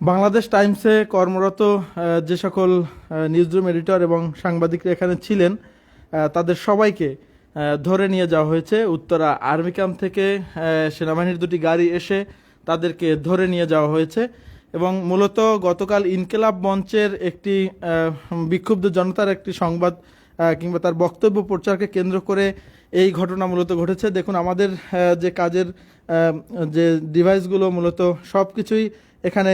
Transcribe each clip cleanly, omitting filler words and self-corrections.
বাংলাদেশ টাইমসে কর্মরত যে সকল নিউজরুম এডিটর এবং সাংবাদিকরা এখানে ছিলেন তাদের সবাইকে ধরে নিয়ে যাওয়া হয়েছে। উত্তরা আর্মি ক্যাম্প থেকে সেনাবাহিনীর দুটি গাড়ি এসে তাদেরকে ধরে নিয়ে যাওয়া হয়েছে এবং মূলত গতকাল ইনকিলাব মঞ্চের একটি বিক্ষুব্ধ জনতার একটি সংবাদ কিংবা তার বক্তব্য প্রচারকে কেন্দ্র করে এই ঘটনা মূলত ঘটেছে। দেখুন, আমাদের যে কাজের যে ডিভাইসগুলো মূলত সব কিছুই এখানে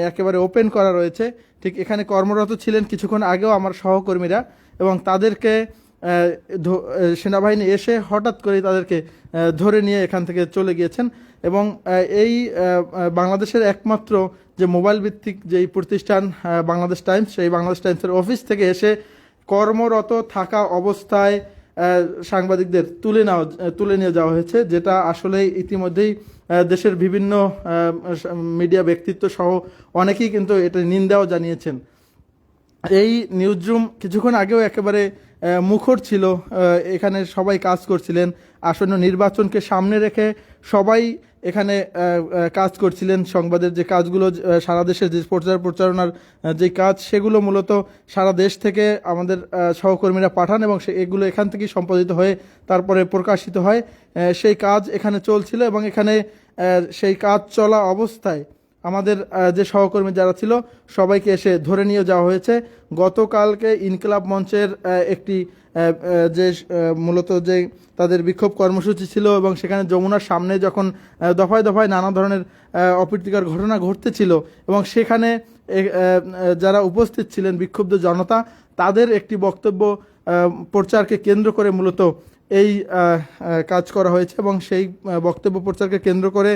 একেবারে ওপেন করা রয়েছে। ঠিক এখানে কর্মরত ছিলেন কিছুক্ষণ আগেও আমার সহকর্মীরা এবং তাদেরকে সেনাবাহিনী এসে হঠাৎ করেই তাদেরকে ধরে নিয়ে এখান থেকে চলে গিয়েছেন এবং এই বাংলাদেশের একমাত্র যে মোবাইল ভিত্তিক যেই প্রতিষ্ঠান বাংলাদেশ টাইমস, সেই বাংলাদেশ টাইমসের অফিস থেকে এসে কর্মরত থাকা অবস্থায় সাংবাদিকদের তুলে নিয়ে যাওয়া হয়েছে, যেটা আসলে ইতিমধ্যেই দেশের বিভিন্ন মিডিয়া ব্যক্তিত্ব সহ অনেকেই কিন্তু এটা নিন্দাও জানিয়েছেন। এই নিউজরুম কিছুক্ষণ আগেও একেবারে মুখর ছিল, এখানে সবাই কাজ করছিলেন, আসন্ন নির্বাচনকে সামনে রেখে সবাই এখানে কাজ করছিলেন। সংবাদের যে কাজগুলো, সারা দেশের যে প্রচারণার যে কাজ, সেগুলো মূলত সারা দেশ থেকে আমাদের সহকর্মীরা পাঠান এবং এগুলো এখান থেকেই সম্পাদিত হয়ে তারপরে প্রকাশিত হয়। সেই কাজ এখানে চলছিল এবং এখানে সেই কাজ চলা অবস্থায় আমাদের যে সহকর্মী যারা ছিল সবাইকে এসে ধরে নিয়ে যাওয়া হয়েছে। গতকালকে ইনকিলাব মঞ্চের একটি যে মূলত যে তাদের বিক্ষোভ কর্মসূচি ছিল এবং সেখানে যমুনার সামনে যখন দফায় দফায় নানা ধরনের অপ্রীতিকর ঘটনা ঘটতেছিল এবং সেখানে যারা উপস্থিত ছিলেন বিক্ষুব্ধ জনতা, তাদের একটি বক্তব্য প্রচারকে কেন্দ্র করে মূলত এই কাজ করা হয়েছে এবং সেই বক্তব্য প্রচারকে কেন্দ্র করে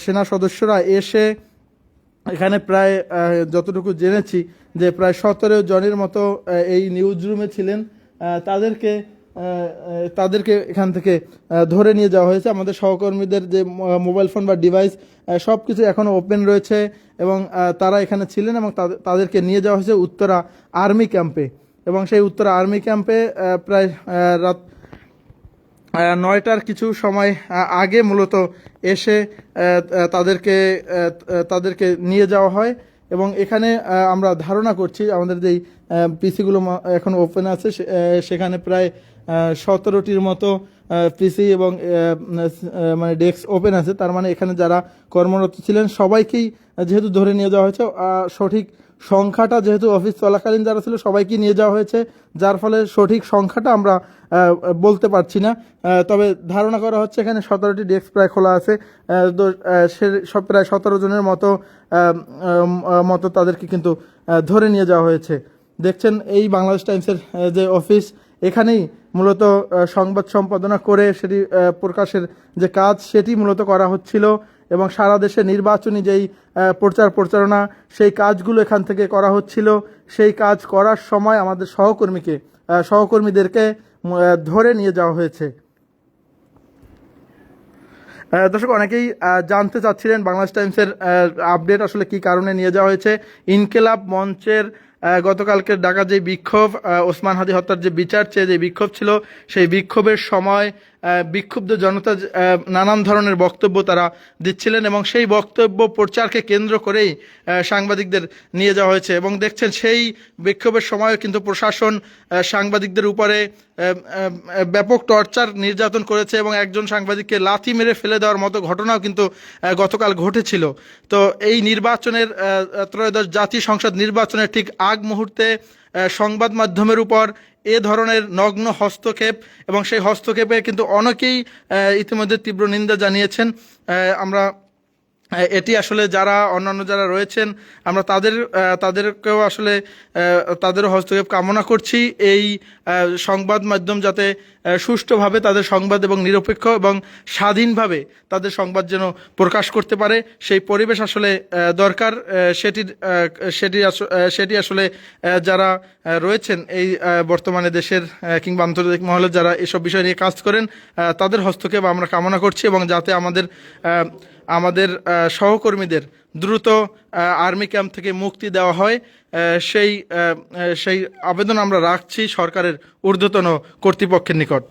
সেনা সদস্যরা এসে এখানে প্রায় যতটুকু জেনেছি যে প্রায় 17 জনের মতো এই নিউজ রুমে ছিলেন। তাদেরকে এখান থেকে ধরে নিয়ে যাওয়া হয়েছে। আমাদের সহকর্মীদের যে মোবাইল ফোন বা ডিভাইস সব কিছু এখনও ওপেন রয়েছে এবং তারা এখানে ছিলেন এবং তাদেরকে নিয়ে যাওয়া হয়েছে উত্তরা আর্মি ক্যাম্পে এবং সেই উত্তরা আর্মি ক্যাম্পে প্রায় রাত 9টার কিছু সময় আগে মূলত এসে তাদেরকে নিয়ে যাওয়া হয় এবং এখানে আমরা ধারণা করছি আমাদের যেই পিসিগুলো এখন ওপেন আছে সেখানে প্রায় 17টির মতো পিসি এবং ডেস্ক ওপেন আছে। তার মানে এখানে যারা কর্মরত ছিলেন সবাইকেই যেহেতু ধরে নিয়ে যাওয়া হয়েছে, সঠিক সংখ্যাটা যেহেতু অফিস চলাকালীন যারা ছিল সবাইকে নিয়ে যাওয়া হয়েছে, যার ফলে সঠিক সংখ্যাটা আমরা বলতে পারছি না। তবে ধারণা করা হচ্ছে এখানে 17টি ডেস্ক প্রায় খোলা আছে, সব প্রায় 17 জনের মতো তাদেরকে কিন্তু ধরে নিয়ে যাওয়া হয়েছে। দেখছেন এই বাংলাদেশ টাইমসের যে অফিস, এখানেই মূলত সংবাদ সম্পাদনা করে সেটি প্রকাশের যে কাজ সেটি মূলত করা হচ্ছিল এবং সারা দেশে নির্বাচনী যেই প্রচারণা সেই কাজগুলো এখান থেকে করা হচ্ছিল। সেই কাজ করার সময় আমাদের সহকর্মীদেরকে ধরে নিয়ে যাওয়া হয়েছে। দর্শক, অনেকেই জানতে চাচ্ছিলেন বাংলাদেশ টাইমসের আপডেট আসলে কি কারণে নিয়ে যাওয়া হয়েছে। ইনকিলাব মঞ্চের গতকালকে ডাকা যে বিক্ষোভ, ওসমান হাদি হত্যার যে বিচার চেয়ে যে বিক্ষোভ ছিল, সেই বিক্ষোভের সময় বিক্ষুব্ধ জনতা নানান ধরনের বক্তব্য তারা দিচ্ছিলেন এবং সেই বক্তব্য প্রচারকে কেন্দ্র করেই সাংবাদিকদের নিয়ে যাওয়া হয়েছে এবং দেখছেন সেই বিক্ষোভের সময়ও কিন্তু প্রশাসন সাংবাদিকদের উপরে ব্যাপক টর্চার নির্যাতন করেছে এবং একজন সাংবাদিককে লাথি মেরে ফেলে দেওয়ার মতো ঘটনাও কিন্তু গতকাল ঘটেছিল। তো এই নির্বাচনের ত্রয়োদশ জাতীয় সংসদ নির্বাচনের ঠিক আগ মুহূর্তে সংবাদ মাধ্যমের উপর এ ধরনের নগ্ন হস্তক্ষেপ এবং সেই হস্তক্ষেপে কিন্তু অনেকেই ইতিমধ্যে তীব্র নিন্দা জানিয়েছেন। আমরা এটি আসলে অন্যান্য যারা রয়েছেন আমরা তাদেরকেও আসলে তাদেরও হস্তক্ষেপ কামনা করছি। এই সংবাদ মাধ্যম যাতে সুষ্ঠুভাবে তাদের সংবাদ এবং নিরপেক্ষ এবং স্বাধীনভাবে তাদের সংবাদ যেন প্রকাশ করতে পারে, সেই পরিবেশ আসলে দরকার। সেটি আসলে যারা রয়েছেন এই বর্তমানে দেশের কিংবা আন্তর্জাতিক মহলে যারা এসব বিষয় নিয়ে কাজ করেন তাদের হস্তক্ষেপ আমরা কামনা করছি এবং যাতে আমাদের সহকর্মীদের দ্রুত আর্মি ক্যাম্প থেকে মুক্তি দেওয়া হয় সেই আবেদন আমরা রাখছি সরকারের ঊর্ধ্বতন কর্তৃপক্ষের নিকট।